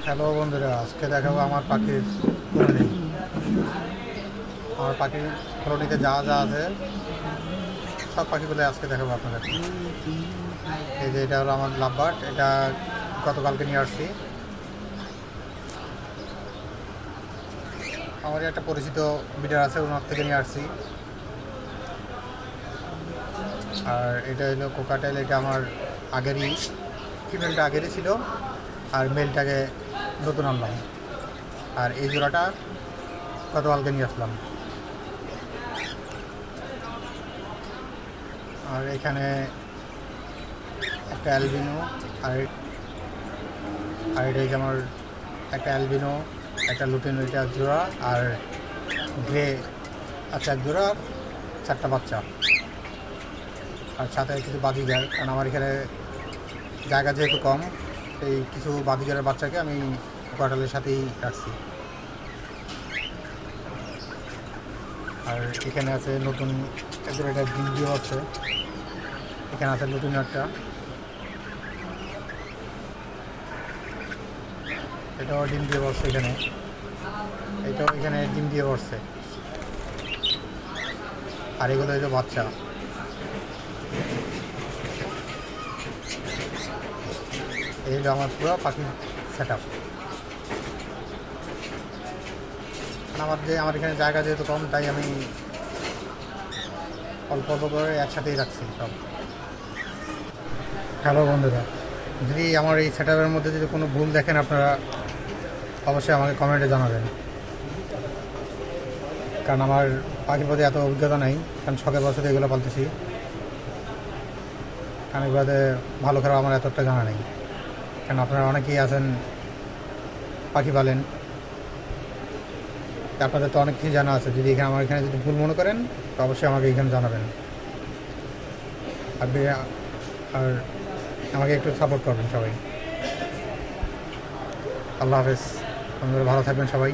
Hello বন্ধুরা, আজকে দেখাবো আমার পাখির কলোনি। আমার পাখির কলোনিতে যা যা আছে সব পাখিগুলো আজকে দেখাবো আপনাদের। এই যে এটা হলো আমার লাভবার্ড, এটা গতকালকে নিয়ে আসছি। আমারই একটা পরিচিত বিডার আছে, ওনার থেকে নিয়ে আসছি। আর এটা হলো কোকাটেল, এটা আমার আগেরই, ফিমেলটা আগেরই ছিল আর মেলটাকে নতুন আনলাম। আর এই জোড়াটা গতকালকে নিয়ে আসলাম। আর এখানে একটা অ্যালবিনো, আর আর এটা হচ্ছে আমার একটা অ্যালবিনো, একটা লুটিনো, এটা জোড়া, আর গ্রে আচ্ছা এক জোড়া, আর 4টা বাচ্চা। আর সাথে কিছু বাজিগার, কারণ আমার এখানে জায়গা যেহেতু কম, এই কিছু বাজিগারের বাচ্চাকে আমি কোয়াটালের সাথেই রাখছি। আর এখানে আছে নতুন একজন, এটা ডিম দিয়ে আছে। এখানে আছে নতুন একটা, এটাও ডিম দিয়ে বসছে। এটাও এখানে ডিম দিয়ে বসছে। আর এগুলো হচ্ছে বাচ্চা। এই হলো আমার পুরো পাখির সেট আপ। আমার এখানে জায়গা যেহেতু কম, তাই আমি অল্প অল্প করে একসাথেই রাখছি সব। হ্যালো বন্ধুরা, যদি আমার এই সেট আপের মধ্যে যদি কোনো ভুল দেখেন আপনারা অবশ্যই আমাকে কমেন্টে জানাবেন। কারণ আমার পাখির প্রতি এত অভিজ্ঞতা নেই, কারণ শখের বছরে এগুলো পালতেছি। কারণ এগুলোতে ভালো খারাপ আমার এতটা জানা নেই। কারণ আপনারা অনেকেই আছেন পাখি পালেন, আপনাদের তো অনেক কিছু জানা আছে। যদি আমার এখানে যদি ভুল মনে করেন তো অবশ্যই আমাকে এখানে জানাবেন। আর আর আমাকে একটু সাপোর্ট করবেন সবাই। আল্লাহ হাফেজ, আপনারা ভালো থাকবেন সবাই।